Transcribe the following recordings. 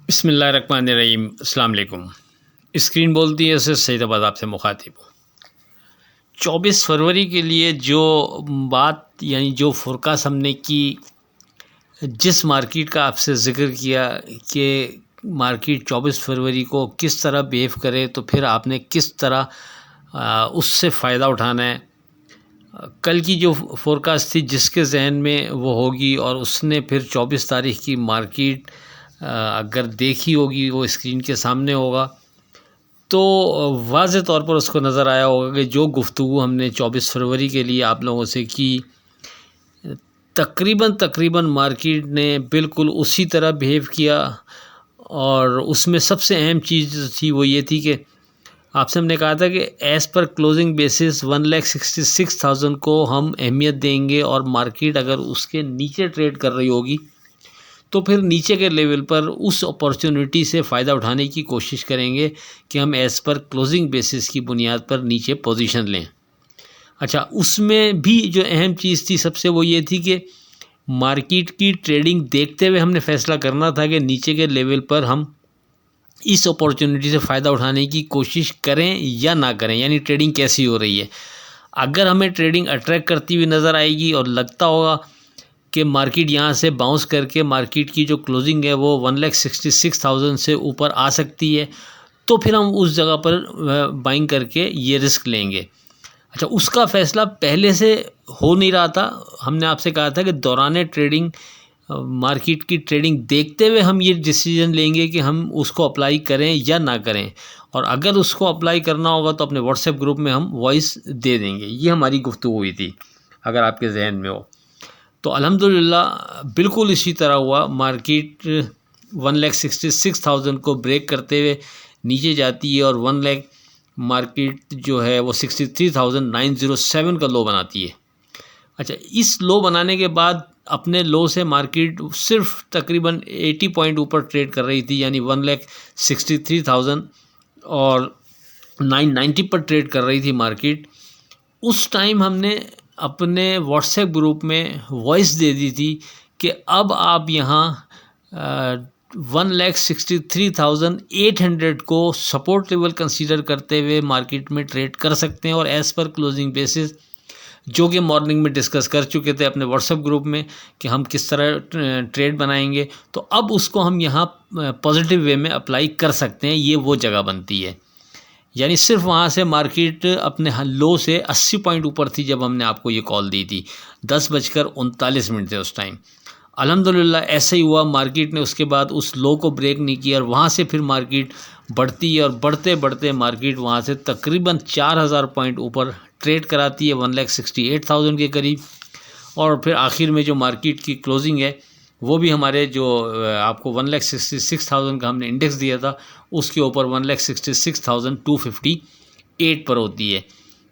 बिस्मिल्लाहिर्रहमानिर्रहीम। अस्सलाम वालेकुम। स्क्रीन बोलती है उससे सईदाबाद आपसे मुखातिब हूँ। 24 फरवरी के लिए जो बात यानी जो फोरकास्ट हमने की, जिस मार्केट का आपसे ज़िक्र किया कि मार्केट 24 फरवरी को किस तरह बिहेव करे, तो फिर आपने किस तरह उससे फ़ायदा उठाना है। कल की जो फोरकास्ट थी जिसके जहन में वो होगी, और उसने फिर 24 तारीख की मार्केट अगर देखी होगी, वो स्क्रीन के सामने होगा, तो वाज़े तौर पर उसको नज़र आया होगा कि जो गुफ्तगू हमने 24 फरवरी के लिए आप लोगों से की, तकरीबन मार्केट ने बिल्कुल उसी तरह बिहेव किया। और उसमें सबसे अहम चीज़ थी वो ये थी कि आपसे हमने कहा था कि एज़ पर क्लोजिंग बेसिस 1,66,000 को हम अहमियत देंगे, और मार्केट अगर उसके नीचे ट्रेड कर रही होगी तो फिर नीचे के लेवल पर उस अपॉर्चुनिटी से फ़ायदा उठाने की कोशिश करेंगे कि हम एज़ पर क्लोजिंग बेसिस की बुनियाद पर नीचे पोजीशन लें। अच्छा, उसमें भी जो अहम चीज़ थी सबसे, वो ये थी कि मार्केट की ट्रेडिंग देखते हुए हमने फ़ैसला करना था कि नीचे के लेवल पर हम इस अपॉर्चुनिटी से फ़ायदा उठाने की कोशिश करें या ना करें, यानी ट्रेडिंग कैसी हो रही है। अगर हमें ट्रेडिंग अट्रैक्ट करती हुई नज़र आएगी और लगता होगा कि मार्केट यहाँ से बाउंस करके मार्केट की जो क्लोजिंग है वो 1,66,000 से ऊपर आ सकती है, तो फिर हम उस जगह पर बाइंग करके ये रिस्क लेंगे। अच्छा, उसका फ़ैसला पहले से हो नहीं रहा था। हमने आपसे कहा था कि दौरान ट्रेडिंग मार्केट की ट्रेडिंग देखते हुए हम ये डिसीजन लेंगे कि हम उसको अप्लाई करें या ना करें, और अगर उसको अप्लाई करना होगा तो अपने व्हाट्सएप ग्रुप में हम वॉइस दे देंगे। ये हमारी गुफ्तगू हुई थी, अगर आपके जहन में हो तो। अल्हम्दुलिल्लाह बिल्कुल इसी तरह हुआ। मार्केट 1,66,000 को ब्रेक करते हुए नीचे जाती है, और 1,00,000 मार्केट जो है वो 63,907 का लो बनाती है। अच्छा, इस लो बनाने के बाद अपने लो से मार्केट सिर्फ तकरीबन 80 पॉइंट ऊपर ट्रेड कर रही थी, यानी 1,63,000 और 990 पर ट्रेड कर रही थी मार्केट। उस टाइम हमने अपने व्हाट्सएप ग्रुप में वॉइस दे दी थी कि अब आप यहाँ 1,63,800 को सपोर्ट लेवल कंसीडर करते हुए मार्केट में ट्रेड कर सकते हैं, और एज़ पर क्लोजिंग बेसिस जो कि मॉर्निंग में डिस्कस कर चुके थे अपने व्हाट्सएप ग्रुप में कि हम किस तरह ट्रेड बनाएंगे, तो अब उसको हम यहाँ पॉजिटिव वे में अप्लाई कर सकते हैं। ये वो जगह बनती है, यानी सिर्फ वहाँ से मार्केट अपने लो से 80 पॉइंट ऊपर थी जब हमने आपको ये कॉल दी थी। 10:39 थे उस टाइम। अल्हम्दुलिल्लाह ऐसे ही हुआ। मार्केट ने उसके बाद उस लो को ब्रेक नहीं किया, और वहाँ से फिर मार्केट बढ़ती है, और बढ़ते बढ़ते मार्केट वहाँ से तकरीबन 4,000 पॉइंट ऊपर ट्रेड कराती है 1,68,000 के करीब। और फिर आखिर में जो मार्केट की क्लोजिंग है वो भी हमारे जो आपको 1,66,000 का हमने इंडेक्स दिया था, उसके ऊपर 1,66,258 पर होती है।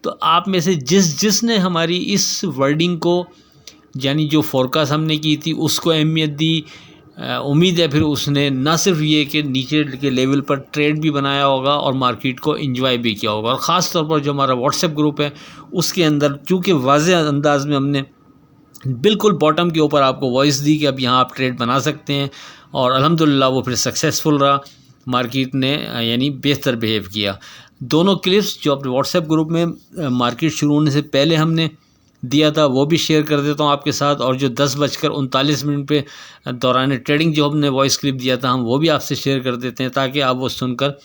तो आप में से जिसने हमारी इस वर्डिंग को, यानी जो फोरकास्ट हमने की थी, उसको अहमियत दी, उम्मीद है फिर उसने ना सिर्फ ये कि नीचे के लेवल पर ट्रेड भी बनाया होगा और मार्केट को एंजॉय भी किया होगा। और ख़ास तौर पर जो हमारा व्हाट्सएप ग्रुप है उसके अंदर चूँकि वाज़ेह अंदाज में हमने बिल्कुल बॉटम के ऊपर आपको वॉइस दी कि अब यहाँ आप ट्रेड बना सकते हैं, और अल्हम्दुलिल्लाह वो फिर सक्सेसफुल रहा। मार्केट ने यानी बेहतर बिहेव किया। दोनों क्लिप्स जो अपने व्हाट्सएप ग्रुप में मार्केट शुरू होने से पहले हमने दिया था वो भी शेयर कर देता हूँ आपके साथ, और जो 10:39 पे दौरान ट्रेडिंग जो हमने वॉइस क्लिप दिया था हम वो भी आपसे शेयर कर देते हैं, ताकि आप वो सुनकर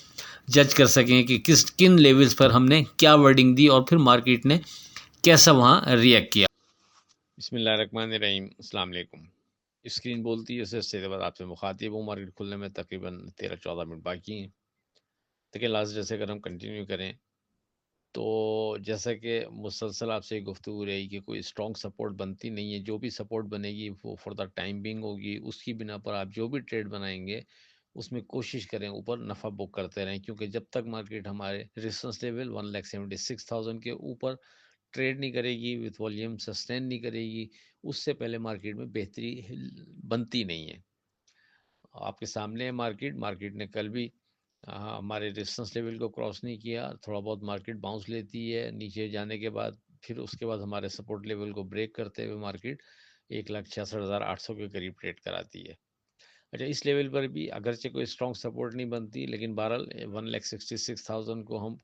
जज कर सकें कि किन लेवल्स पर हमने क्या वर्डिंग दी और फिर मार्केट ने कैसा वहाँ रिएक्ट किया। बिस्मिल्लाहिर्रहमानिर्रहीम। अस्सलाम वालेकुम। स्क्रीन बोलती है उससे बाद आपसे मुखातिब हूँ। मार्केट खुलने में तकरीबन 13-14 मिनट बाकी हैं। देखिए, लास्ट जैसे अगर हम कंटिन्यू करें तो जैसा कि मुसलसल आपसे गुफ्तगू रही कि कोई स्ट्रॉन्ग सपोर्ट बनती नहीं है। जो भी सपोर्ट बनेगी वो फॉर द टाइम बिंग होगी। उसकी बिना पर आप जो भी ट्रेड बनाएंगे उसमें कोशिश करें ऊपर नफ़ा बुक करते रहें, क्योंकि जब तक मार्केट हमारे रेजिस्टेंस लेवल 1,76,000 के ऊपर ट्रेड नहीं करेगी, विथ वॉल्यूम सस्टेन नहीं करेगी, उससे पहले मार्केट में बेहतरी बनती नहीं है। आपके सामने है मार्केट। मार्केट ने कल भी हमारे रेजिस्टेंस लेवल को क्रॉस नहीं किया। थोड़ा बहुत मार्केट बाउंस लेती है नीचे जाने के बाद, फिर उसके बाद हमारे सपोर्ट लेवल को ब्रेक करते हुए मार्केट 1,66,800 के करीब ट्रेड कराती है। अच्छा, इस लेवल पर भी अगरचे कोई स्ट्रॉन्ग सपोर्ट नहीं बनती, लेकिन बहरहाल 1,66,000 को हम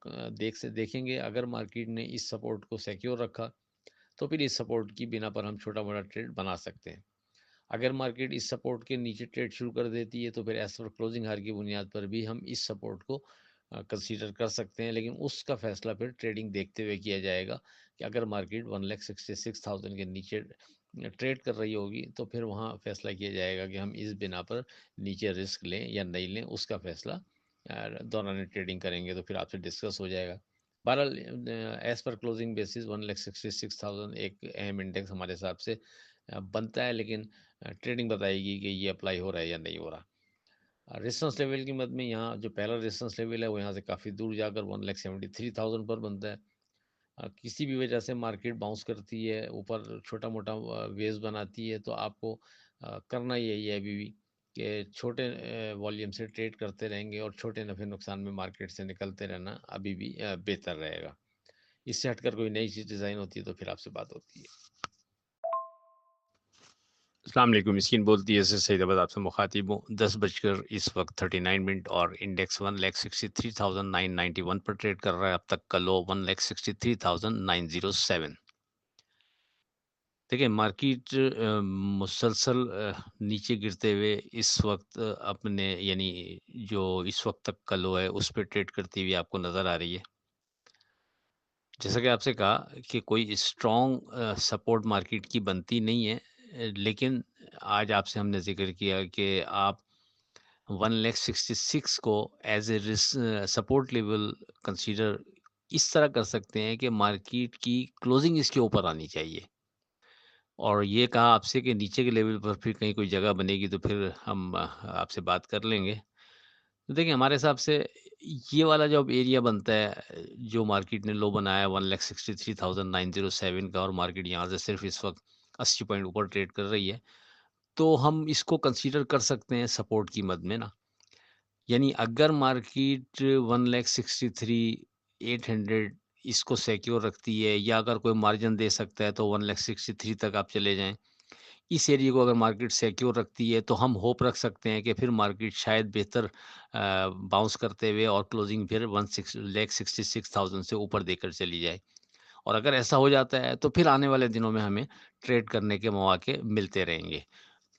देखेंगे। अगर मार्केट ने इस सपोर्ट को सिक्योर रखा तो फिर इस सपोर्ट की बिना पर हम छोटा मोटा ट्रेड बना सकते हैं। अगर मार्केट इस सपोर्ट के नीचे ट्रेड शुरू कर देती है तो फिर एज पर क्लोजिंग हार की बुनियाद पर भी हम इस सपोर्ट को कंसीडर कर सकते हैं, लेकिन उसका फैसला फिर ट्रेडिंग देखते हुए किया जाएगा कि अगर मार्केट 1,66,000 के नीचे ट्रेड कर रही होगी तो फिर वहाँ फैसला किया जाएगा कि हम इस बिना पर नीचे रिस्क लें या नहीं लें, उसका फैसला दौरान ट्रेडिंग करेंगे तो फिर आपसे डिस्कस हो जाएगा। बहरहाल एज पर क्लोजिंग बेसिस 1,66,000 एक अहम इंडेक्स हमारे हिसाब से बनता है, लेकिन ट्रेडिंग बताएगी कि ये अप्लाई हो रहा है या नहीं हो रहा। रेजिस्टेंस लेवल की मद में यहाँ जो पहला रेजिस्टेंस लेवल है वो यहाँ से काफ़ी दूर जाकर 1,73,000 पर बनता है। किसी भी वजह से मार्केट बाउंस करती है, ऊपर छोटा मोटा वेव्स बनाती है, तो आपको करना यही है अभी भी कि छोटे वॉल्यूम से ट्रेड करते रहेंगे और छोटे नफ़े नुकसान में मार्केट से निकलते रहना अभी भी बेहतर रहेगा। इससे हटकर कोई नई चीज़ डिज़ाइन होती है तो फिर आपसे बात होती है। अस्सलाम वालेकुम, मिस्कीन बोलती है से सईदाबाद आपसे मुखातिब हूँ। 10 बजकर इस वक्त 39 मिनट और इंडेक्स 1,63,991 पर ट्रेड कर रहा है। अब तक का लो 1,63,907। देखिए, मार्केट मुसलसल नीचे गिरते हुए इस वक्त अपने यानी जो इस वक्त तक का लो है उस पर ट्रेड करती हुई आपको नज़र आ रही है। जैसा कि आपसे कहा कि कोई स्ट्रॉन्ग सपोर्ट मार्केट की बनती नहीं है, लेकिन आज आपसे हमने जिक्र किया कि आप 1,66,000 को as a support level consider इस तरह कर सकते हैं कि मार्केट की क्लोजिंग इसके ऊपर आनी चाहिए, और ये कहा आपसे कि नीचे के लेवल पर फिर कहीं कोई जगह बनेगी तो फिर हम आपसे बात कर लेंगे। तो देखिए, हमारे हिसाब से ये वाला जो अब एरिया बनता है, जो मार्केट ने लो बनाया है 1,63,907 का, और मार्केट यहाँ से सिर्फ इस वक्त 80 पॉइंट ऊपर ट्रेड कर रही है, तो हम इसको कंसीडर कर सकते हैं सपोर्ट की मद में ना। यानी अगर मार्केट 1,63,800 इसको सिक्योर रखती है, या अगर कोई मार्जिन दे सकता है तो 1,63,000 तक आप चले जाएं। इस एरिया को अगर मार्केट सिक्योर रखती है तो हम होप रख सकते हैं कि फिर मार्केट शायद बेहतर बाउंस करते हुए और क्लोजिंग फिर 1,66,000 से ऊपर देकर चली जाए। और अगर ऐसा हो जाता है तो फिर आने वाले दिनों में हमें ट्रेड करने के मौके मिलते रहेंगे।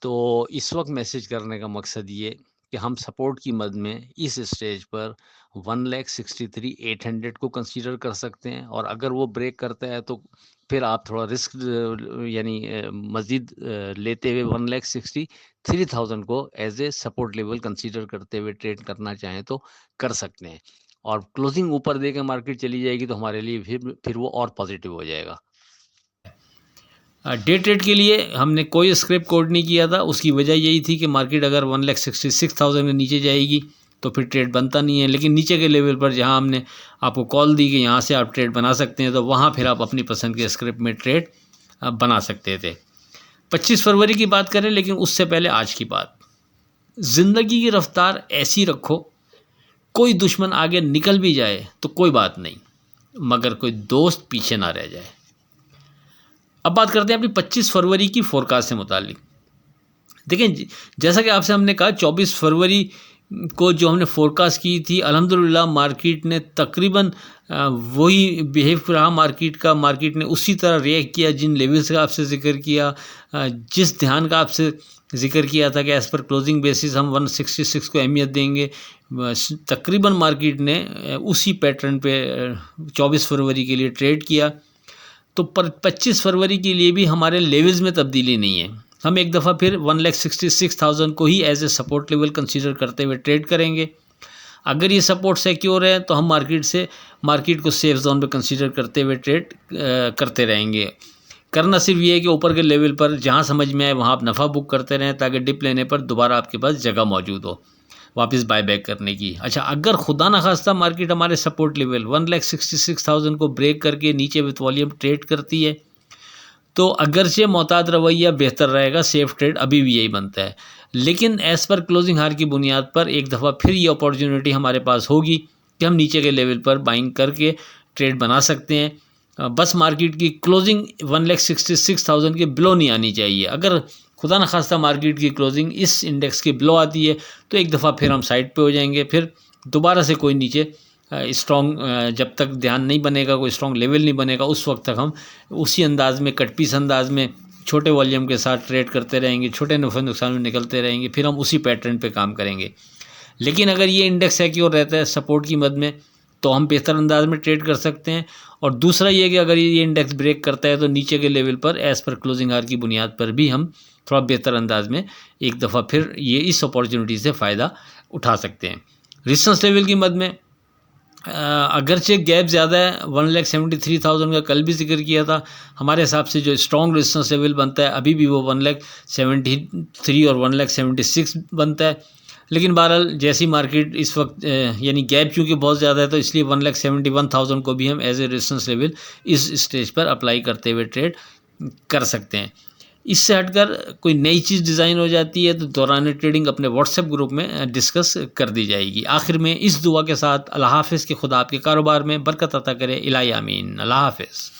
तो इस वक्त मैसेज करने का मकसद ये कि हम सपोर्ट की मद में इस स्टेज पर 1,63,800 को कंसीडर कर सकते हैं, और अगर वो ब्रेक करता है तो फिर आप थोड़ा रिस्क यानी मज़ीद लेते हुए 1,63,000 को as a support level consider करते हुए ट्रेड करना चाहें तो कर सकते हैं। और क्लोजिंग ऊपर देकर मार्केट चली जाएगी तो हमारे लिए फिर वो और पॉजिटिव हो जाएगा। डे ट्रेड के लिए हमने कोई स्क्रिप्ट कोड नहीं किया था। उसकी वजह यही थी कि मार्केट अगर 1,66,000 के नीचे जाएगी तो फिर ट्रेड बनता नहीं है, लेकिन नीचे के लेवल पर जहां हमने आपको कॉल दी कि यहाँ से आप ट्रेड बना सकते हैं, तो वहाँ फिर आप अपनी पसंद के स्क्रिप्ट में ट्रेड बना सकते थे। 25 फरवरी की बात करें, लेकिन उससे पहले आज की बात। ज़िंदगी की रफ्तार ऐसी रखो, कोई दुश्मन आगे निकल भी जाए तो कोई बात नहीं, मगर कोई दोस्त पीछे ना रह जाए। अब बात करते हैं अपनी 25 फरवरी की फोरकास्ट से मुतालिक। देखें, जैसा कि आपसे हमने कहा 24 फरवरी को जो हमने फोरकास्ट की थी, अल्हम्दुलिल्लाह मार्केट ने तकरीबन वही बिहेव रहा मार्केट ने उसी तरह रिएक्ट किया जिन लेवल्स का आपसे जिक्र किया, जिस ध्यान का आपसे जिक्र किया था कि एज़ पर क्लोजिंग बेसिस हम 166 को अहमियत देंगे। तकरीबन मार्केट ने उसी पैटर्न पे 24 फरवरी के लिए ट्रेड किया। तो पर 25 फरवरी के लिए भी हमारे लेवल्स में तब्दीली नहीं है। हम एक दफ़ा फिर 1,66,000 को ही as a support level consider करते हुए ट्रेड करेंगे। अगर ये सपोर्ट सिक्योर है तो हम मार्केट को सेफ जोन पे कंसीडर करते हुए ट्रेड करते रहेंगे। करना सिर्फ ये है कि ऊपर के लेवल पर जहाँ समझ में आए वहाँ आप नफ़ा बुक करते रहें, ताकि डिप लेने पर दोबारा आपके पास जगह मौजूद हो वापस बाय बैक करने की। अच्छा, अगर खुदा न खास्ता मार्केट हमारे सपोर्ट लेवल 1,66,000 को ब्रेक करके नीचे विथ वॉल्यूम ट्रेड करती है तो अगरचे मोहतात रवैया बेहतर रहेगा, सेफ ट्रेड अभी भी यही बनता है। लेकिन एज़ पर क्लोजिंग हार की बुनियाद पर एक दफ़ा फिर ये अपॉर्चुनिटी हमारे पास होगी कि हम नीचे के लेवल पर बाइंग करके ट्रेड बना सकते हैं। बस मार्केट की क्लोजिंग 1,66,000 के बिलो नहीं आनी चाहिए। अगर खुदा न खास्ता मार्केट की क्लोजिंग इस इंडेक्स के बिलो आती है तो एक दफ़ा फिर हम साइड पे हो जाएंगे, फिर दोबारा से कोई नीचे स्ट्रॉन्ग, जब तक ध्यान नहीं बनेगा, कोई स्ट्रॉन्ग लेवल नहीं बनेगा, उस वक्त तक हम उसी अंदाज में, कट पीस अंदाज में छोटे वॉल्यूम के साथ ट्रेड करते रहेंगे, छोटे नफ़े नुकसान में निकलते रहेंगे, फिर हम उसी पैटर्न पे काम करेंगे। लेकिन अगर ये इंडेक्स सिक्योर रहता है सपोर्ट की मद में तो हम बेहतर अंदाज में ट्रेड कर सकते हैं। और दूसरा ये कि अगर ये इंडेक्स ब्रेक करता है तो नीचे के लेवल पर एज़ पर क्लोजिंग आवर की बुनियाद पर भी हम थोड़ा बेहतर अंदाज में एक दफ़ा फिर ये इस अपॉर्चुनिटी से फ़ायदा उठा सकते हैं। रेजिस्टेंस लेवल की मद में अगरचे गैप ज़्यादा है, 1,73,000 का कल भी जिक्र किया था, हमारे हिसाब से जो स्ट्रॉन्ग रेजिस्टेंस लेवल बनता है अभी भी वो 1,73,000 और 1,76,000 बनता है। लेकिन बहरहाल जैसी मार्केट इस वक्त यानी गैप चूँकि बहुत ज़्यादा है तो इसलिए 1,71,000 को भी हम एज ए रेजिस्टेंस लेवल इस स्टेज पर अप्लाई करते हुए ट्रेड कर सकते हैं। इससे हटकर कोई नई चीज़ डिज़ाइन हो जाती है तो दौरान ट्रेडिंग अपने व्हाट्सएप ग्रुप में डिस्कस कर दी जाएगी। आखिर में इस दुआ के साथ अल्लाह हाफ़िज़, कि खुदा आपके कारोबार में बरकत अता करे, इलाही आमीन। अल्लाह हाफ़िज़।